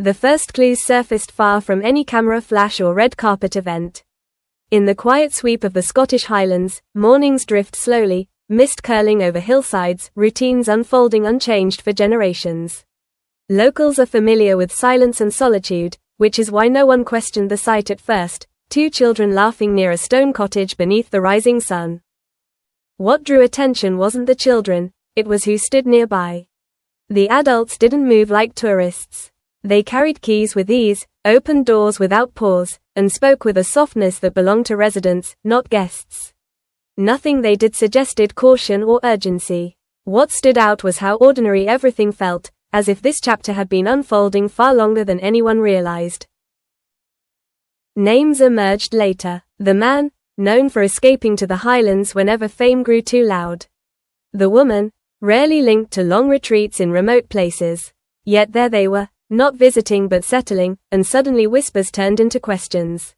The first clues surfaced far from any camera flash or red carpet event. In the quiet sweep of the Scottish Highlands, mornings drift slowly, mist curling over hillsides, routines unfolding unchanged for generations. Locals are familiar with silence and solitude, which is why no one questioned the sight at first, two children laughing near a stone cottage beneath the rising sun. What drew attention wasn't the children, it was who stood nearby. The adults didn't move like tourists. They carried keys with ease, opened doors without pause, and spoke with a softness that belonged to residents, not guests. Nothing they did suggested caution or urgency. What stood out was how ordinary everything felt, as if this chapter had been unfolding far longer than anyone realized. Names emerged later. The man, known for escaping to the Highlands whenever fame grew too loud. The woman, rarely linked to long retreats in remote places. Yet there they were, not visiting but settling, and suddenly whispers turned into questions.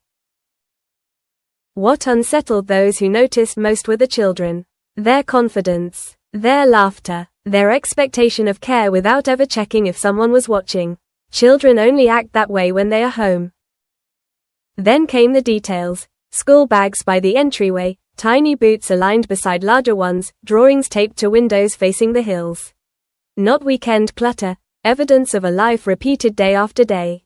What unsettled those who noticed most were the children. Their confidence, their laughter, their expectation of care without ever checking if someone was watching. Children only act that way when they are home. Then came the details. School bags by the entryway, tiny boots aligned beside larger ones, drawings taped to windows facing the hills. Not weekend clutter, evidence of a life repeated day after day.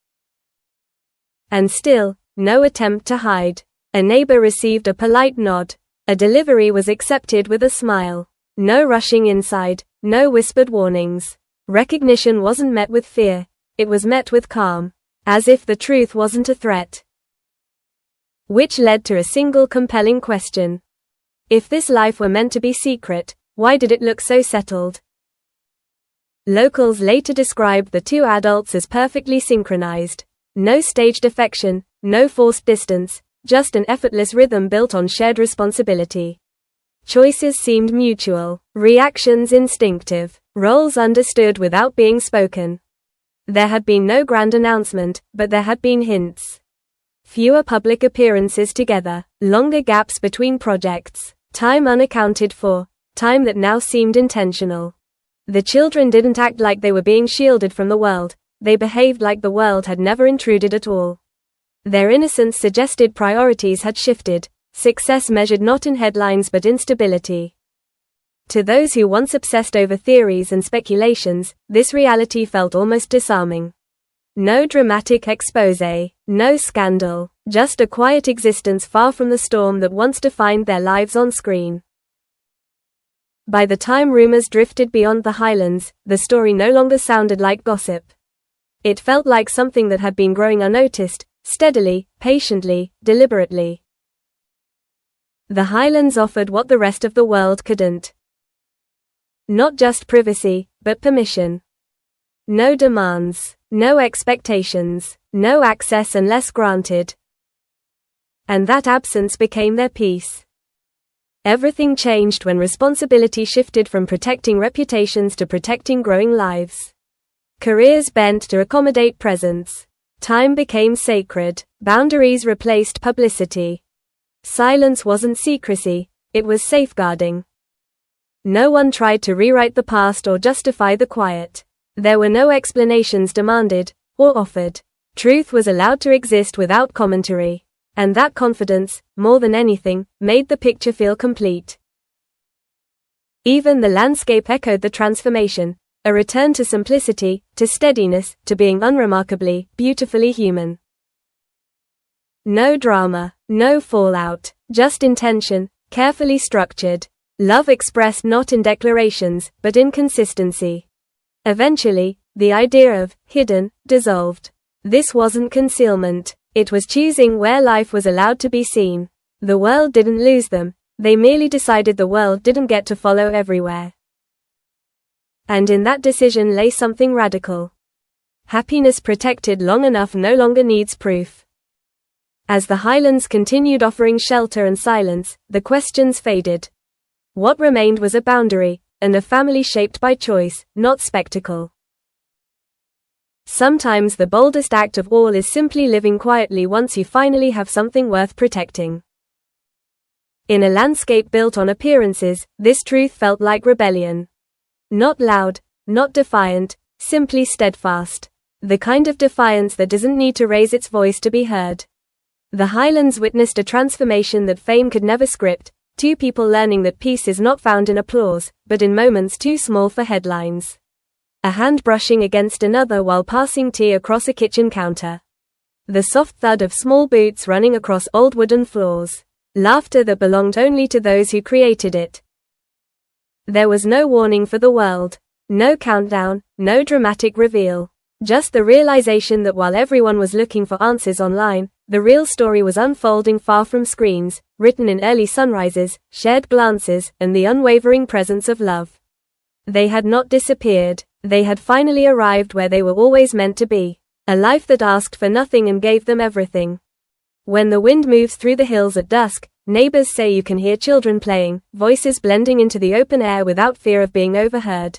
And still, no attempt to hide. A neighbor received a polite nod. A delivery was accepted with a smile. No rushing inside, no whispered warnings. Recognition wasn't met with fear, it was met with calm. As if the truth wasn't a threat. Which led to a single compelling question. If this life were meant to be secret, why did it look so settled? Locals later described the two adults as perfectly synchronized. No staged affection, no forced distance, just an effortless rhythm built on shared responsibility. Choices seemed mutual, reactions instinctive, roles understood without being spoken. There had been no grand announcement, but there had been hints. Fewer public appearances together, longer gaps between projects, time unaccounted for, time that now seemed intentional. The children didn't act like they were being shielded from the world, they behaved like the world had never intruded at all. Their innocence suggested priorities had shifted, success measured not in headlines but in stability. To those who once obsessed over theories and speculations, this reality felt almost disarming. No dramatic exposé, no scandal, just a quiet existence far from the storm that once defined their lives on screen. By the time rumors drifted beyond the Highlands, the story no longer sounded like gossip. It felt like something that had been growing unnoticed, steadily, patiently, deliberately. The Highlands offered what the rest of the world couldn't. Not just privacy, but permission. No demands, no expectations, no access unless granted. And that absence became their peace. Everything changed when responsibility shifted from protecting reputations to protecting growing lives. Careers bent to accommodate presence. Time became sacred. Boundaries replaced publicity. Silence wasn't secrecy, it was safeguarding. No one tried to rewrite the past or justify the quiet. There were no explanations demanded, or offered. Truth was allowed to exist without commentary. And that confidence, more than anything, made the picture feel complete. Even the landscape echoed the transformation, a return to simplicity, to steadiness, to being unremarkably, beautifully human. No drama, no fallout, just intention, carefully structured. Love expressed not in declarations, but in consistency. Eventually, the idea of hidden dissolved. This wasn't concealment, it was choosing where life was allowed to be seen. The world didn't lose them, they merely decided the world didn't get to follow everywhere. And in that decision lay something radical. Happiness protected long enough no longer needs proof. As the Highlands continued offering shelter and silence, the questions faded. What remained was a boundary, and a family shaped by choice, not spectacle. Sometimes the boldest act of all is simply living quietly once you finally have something worth protecting. In a landscape built on appearances, this truth felt like rebellion. Not loud, not defiant, simply steadfast. The kind of defiance that doesn't need to raise its voice to be heard. The Highlands witnessed a transformation that fame could never script, two people learning that peace is not found in applause, but in moments too small for headlines. A hand brushing against another while passing tea across a kitchen counter. The soft thud of small boots running across old wooden floors. Laughter that belonged only to those who created it. There was no warning for the world. No countdown, no dramatic reveal. Just the realization that while everyone was looking for answers online, the real story was unfolding far from screens, written in early sunrises, shared glances, and the unwavering presence of love. They had not disappeared. They had finally arrived where they were always meant to be. A life that asked for nothing and gave them everything. When the wind moves through the hills at dusk, neighbors say you can hear children playing, voices blending into the open air without fear of being overheard.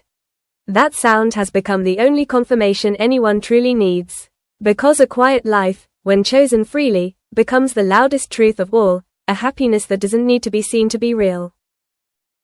That sound has become the only confirmation anyone truly needs. Because a quiet life, when chosen freely, becomes the loudest truth of all, a happiness that doesn't need to be seen to be real.